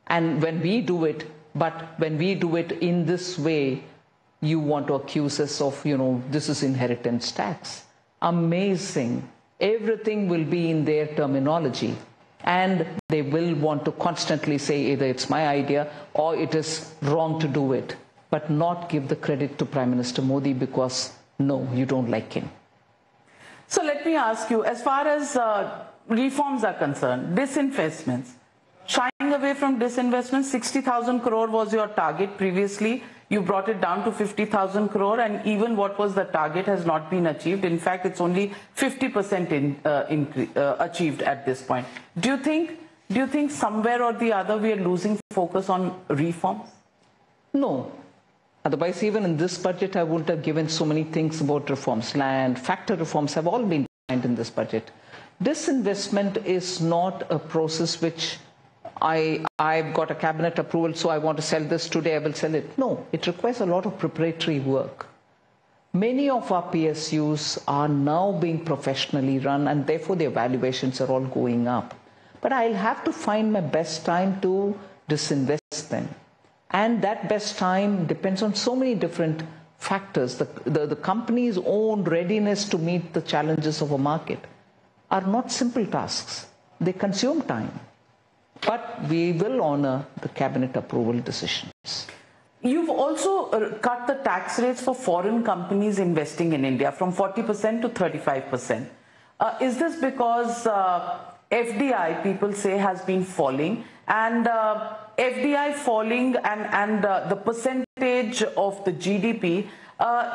And when we do it, when we do it in this way, you want to accuse us of, you know, this is inheritance tax. Amazing. Everything will be in their terminology. And they will want to constantly say either it's my idea or it is wrong to do it, but not give the credit to Prime Minister Modi because, no, you don't like him. So let me ask you, as far as reforms are concerned, disinvestments, shying away from disinvestments, 60,000 crore was your target previously. You brought it down to 50,000 crore, and even what was the target has not been achieved. In fact, it's only 50% achieved at this point. Do you think somewhere or the other we are losing focus on reforms? No. Otherwise, even in this budget, I wouldn't have given so many things about reforms. Land, factor reforms have all been defined in this budget. Disinvestment is not a process which I've got a cabinet approval, so I want to sell this today, I will sell it. No, it requires a lot of preparatory work. Many of our PSUs are now being professionally run, and therefore their valuations are all going up. But I'll have to find my best time to disinvest them. And that best time depends on so many different factors. The company's own readiness to meet the challenges of a market are not simple tasks. They consume time. But we will honor the cabinet approval decisions. You've also cut the tax rates for foreign companies investing in India from 40% to 35%. Is this because FDI, people say, has been falling, and FDI falling and the percentage of the GDP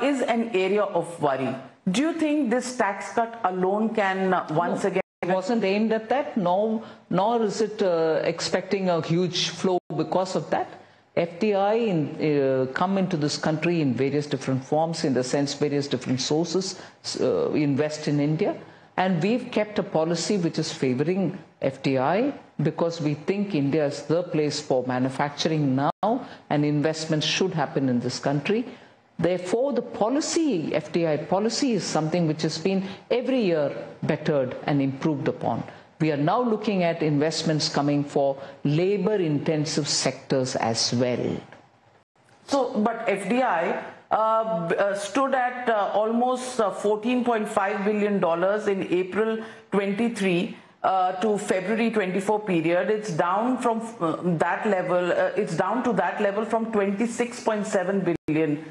is an area of worry? Do you think this tax cut alone can once again... It wasn't aimed at that, nor is it expecting a huge flow because of that. FDI come into this country in various different forms, in the sense various different sources invest in India. And we've kept a policy which is favoring FDI because we think India is the place for manufacturing now, and investments should happen in this country. Therefore, the policy, FDI policy, is something which has been every year bettered and improved upon. We are now looking at investments coming for labor-intensive sectors as well. So, but FDI stood at almost $14.5 billion in April 23 to February 24 period. It's down from that level. It's down to that level from $26.7 billion.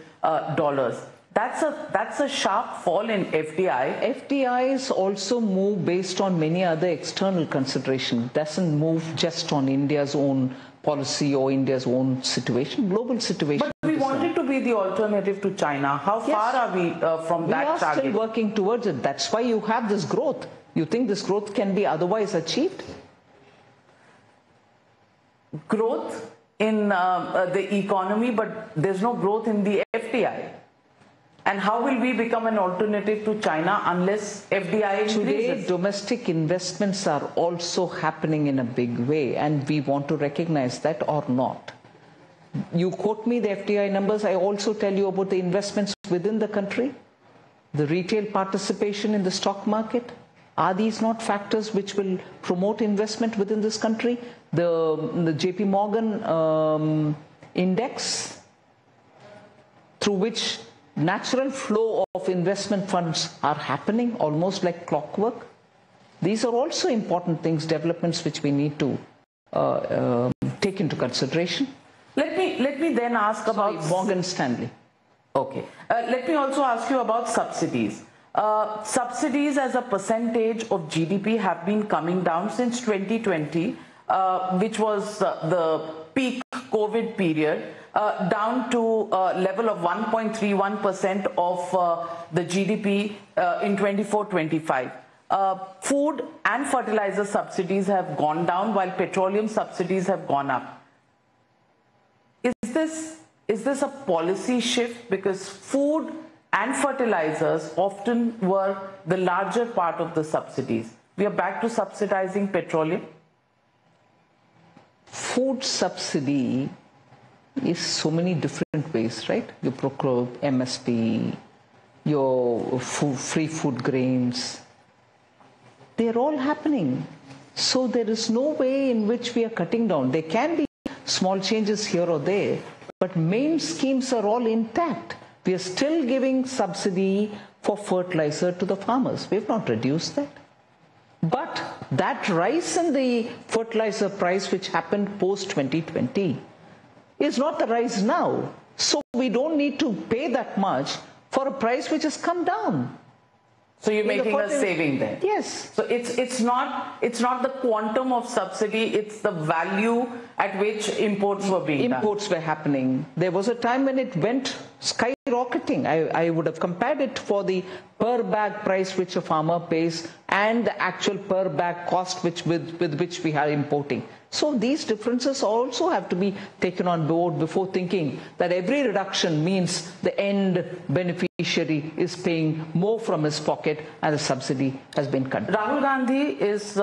That's a sharp fall in FDI. FDIs also move based on many other external considerations. Doesn't move just on India's own policy or India's own situation, global situation. But we wanted to be the alternative to China. How far are we from that target? We are still working towards it. That's why you have this growth. You think this growth can be otherwise achieved? Growth in the economy, but there's no growth in the FDI. And how will we become an alternative to China unless FDI increases? Today, domestic investments are also happening in a big way, and we want to recognize that or not. You quote me the FDI numbers, I also tell you about the investments within the country, the retail participation in the stock market. Are these not factors which will promote investment within this country? The JP Morgan index, through which natural flow of investment funds are happening almost like clockwork. These are also important things, developments which we need to take into consideration. Let me then ask about Morgan Stanley. Okay. Let me also ask you about subsidies. Subsidies as a percentage of GDP have been coming down since 2020, which was the peak COVID period, down to a level of 1.31% of the GDP in 24-25. Food and fertilizer subsidies have gone down while petroleum subsidies have gone up. Is this a policy shift? Because food and fertilizers often were the larger part of the subsidies. We are back to subsidizing petroleum. Food subsidy is so many different ways, right? You procure MSP, your free food grains. They're all happening. So there is no way in which we are cutting down. There can be small changes here or there, but main schemes are all intact. We are still giving subsidy for fertilizer to the farmers. We have not reduced that. But that rise in the fertilizer price which happened post-2020 is not the rise now. So we don't need to pay that much for a price which has come down. So you're making a saving there? Yes. So it's not the quantum of subsidy, it's the value at which imports were being done. Imports were happening. There was a time when it went skyrocketing. I would have compared it for the per bag price which a farmer pays and the actual per bag cost with which we are importing. So these differences also have to be taken on board before thinking that every reduction means the end beneficiary is paying more from his pocket and the subsidy has been cut. Rahul Gandhi is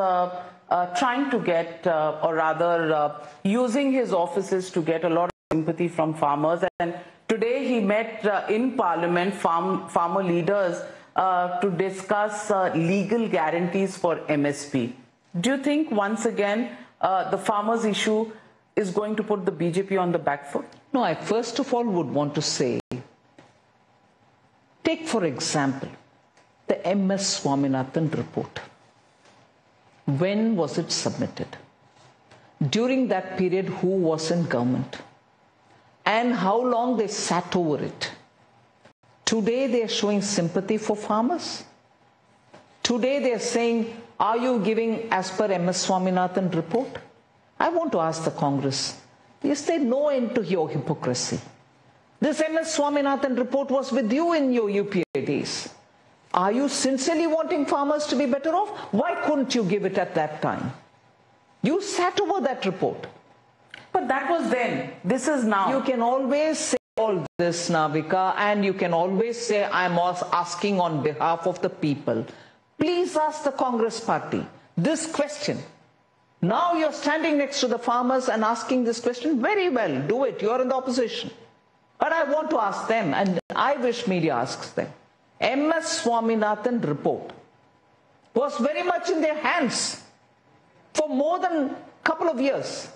trying to get, or rather using his offices to get a lot of sympathy from farmers and Today he met in Parliament farmer leaders to discuss legal guarantees for MSP. Do you think once again the farmers' issue is going to put the BJP on the back foot? No, I first of all would want to say, take for example, the MS Swaminathan report. When was it submitted? During that period, who was in government? And how long they sat over it? Today they are showing sympathy for farmers. Today they are saying, are you giving as per MS Swaminathan report? I want to ask the Congress, is there no end to your hypocrisy? This MS Swaminathan report was with you in your UPA days. Are you sincerely wanting farmers to be better off? Why couldn't you give it at that time? You sat over that report. But that was then. This is now. You can always say all this, Navika, and you can always say, I'm asking on behalf of the people. Please ask the Congress party this question. Now you're standing next to the farmers and asking this question. Very well, do it. You're in the opposition. But I want to ask them, and I wish media asks them. MS Swaminathan report was very much in their hands for more than a couple of years.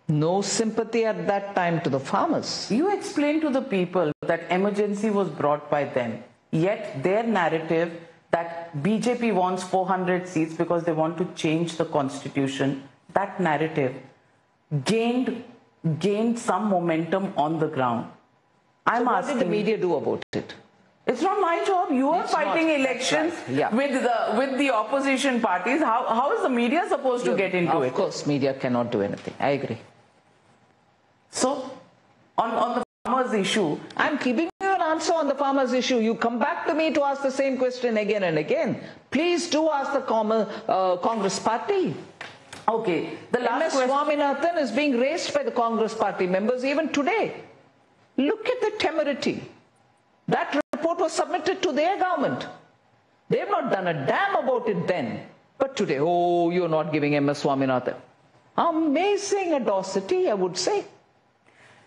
No sympathy at that time to the farmers. You explained to the people that emergency was brought by them, yet their narrative that BJP wants 400 seats because they want to change the constitution, that narrative gained some momentum on the ground. So what did the media do about it? It's not my job. You are fighting elections with the opposition parties. How is the media supposed to get into it? Of course, media cannot do anything. I agree. So, on the farmers' issue, I'm keeping you an answer on the farmers' issue. You come back to me to ask the same question again and again. Please do ask the Congress party. Okay. The last question. Swaminathan is being raised by the Congress party members even today. Look at the temerity. That report was submitted to their government. They have not done a damn about it then. But today, oh, you're not giving MS Swaminathan. Amazing audacity, I would say.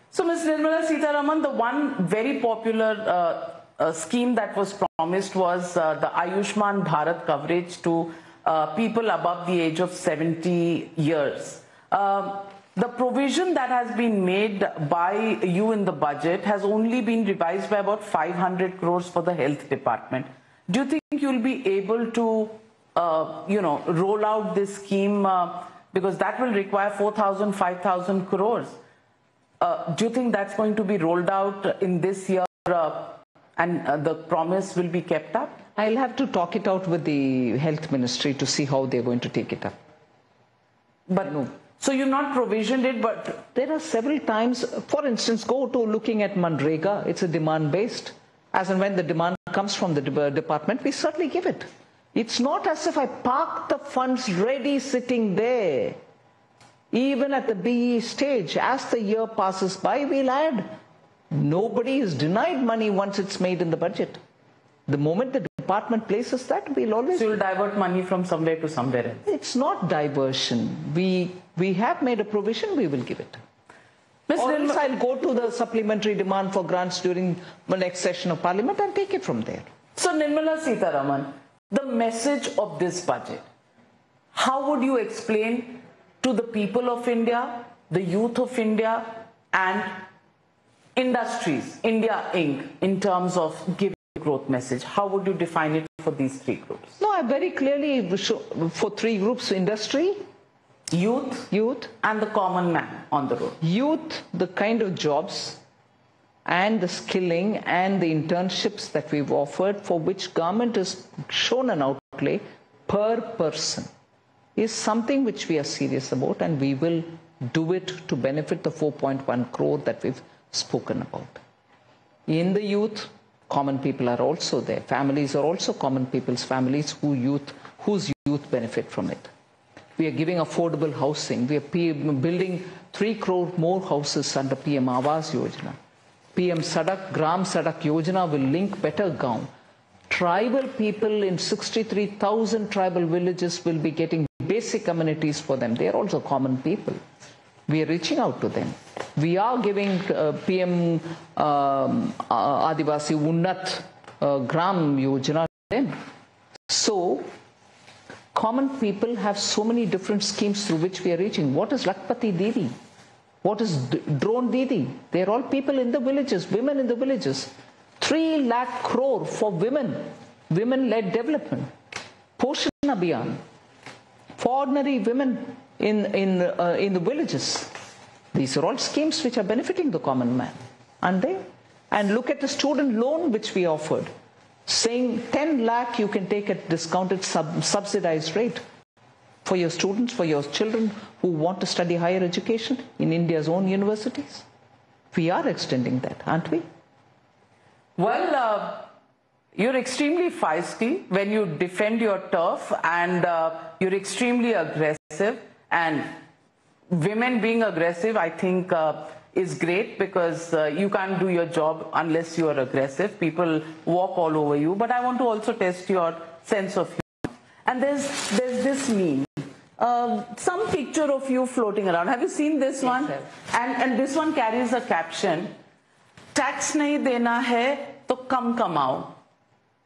So, Ms. Nirmala Sitharaman, the one very popular scheme that was promised was the Ayushman Bharat coverage to people above the age of 70 years. The provision that has been made by you in the budget has only been revised by about 500 crores for the health department. Do you think you'll be able to, roll out this scheme because that will require 4,000, 5,000 crores? Do you think that's going to be rolled out in this year and the promise will be kept up? I'll have to talk it out with the health ministry to see how they're going to take it up. But no. So you've not provisioned it, but there are several times, for instance, go to looking at Manrega. It's a demand-based. As and when the demand comes from the department, we certainly give it. It's not as if I park the funds ready sitting there. Even at the BE stage, as the year passes by, we'll add. Nobody is denied money once it's made in the budget. The moment the department places that, we'll always... So you'll divert money from somewhere to somewhere else? It's not diversion. We have made a provision, we will give it. Or else I'll go to the supplementary demand for grants during the next session of Parliament and take it from there. So Nirmala Sitharaman, the message of this budget, how would you explain to the people of India, the youth of India and industries, India Inc., in terms of giving a growth message? How would you define it for these three groups? No, I very clearly show for three groups: industry, youth and the common man on the road. Youth, the kind of jobs and the skilling and the internships that we've offered, for which government has shown an outlay per person, is something which we are serious about, and we will do it to benefit the 4.1 crore that we've spoken about. In the youth, common people are also there. Families are also common people's families whose youth benefit from it. We are giving affordable housing. We are building 3 crore more houses under PM Awas Yojana. PM Sadak, Gram Sadak Yojana will link better Gaon. Tribal people in 63,000 tribal villages will be getting basic amenities for them. They are also common people. We are reaching out to them. We are giving PM Adivasi Unnat Gram Yojana to them. So, common people have so many different schemes through which we are reaching. What is Lakpati Didi? What is Drone Didi? They are all people in the villages, women in the villages. 3 lakh crore for women, women-led development. Poshan Abhiyan, for ordinary women in the villages. These are all schemes which are benefiting the common man, aren't they? And look at the student loan which we offered, saying 10 lakh you can take at discounted subsidized rate for your students, for your children who want to study higher education in India's own universities. We are extending that, aren't we? Well, you're extremely feisty when you defend your turf, and you're extremely aggressive. And women being aggressive, I think, is great, because you can't do your job unless you are aggressive. People walk all over you. But I want to also test your sense of humor. And there's this meme. Some picture of you floating around. Have you seen this one? Sir. And this one carries a caption, "Tax nahi dena hai to kam kamao."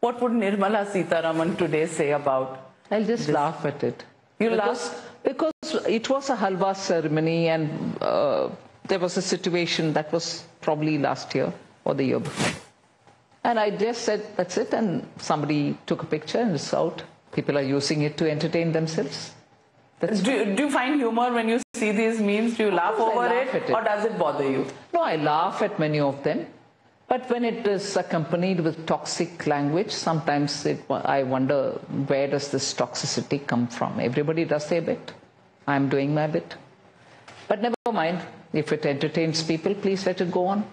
What would Nirmala Sitharaman today say about? I'll just laugh at it. You laugh? Because it was a halwa ceremony, and there was a situation that was probably last year or the year before. And I just said, that's it, and somebody took a picture and it's out. People are using it to entertain themselves. Do you find humor when you see these memes? Do you laugh over it, or does it bother you? No, I laugh at many of them. But when it is accompanied with toxic language, sometimes I wonder, where does this toxicity come from? Everybody does their bit. I'm doing my bit. But never mind. If it entertains people, please let it go on.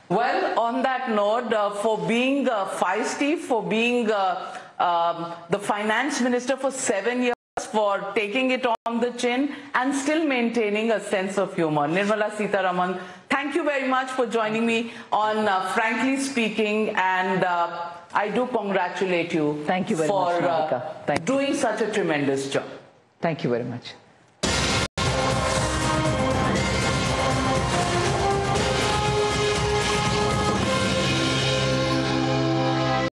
Well, on that note, for being feisty, for being the finance minister for 7 years, for taking it on the chin and still maintaining a sense of humor, Nirmala Sitharaman, thank you very much for joining me on Frankly Speaking, and I do congratulate you. Thank you very much, Navika. For doing such a tremendous job. Thank you very much.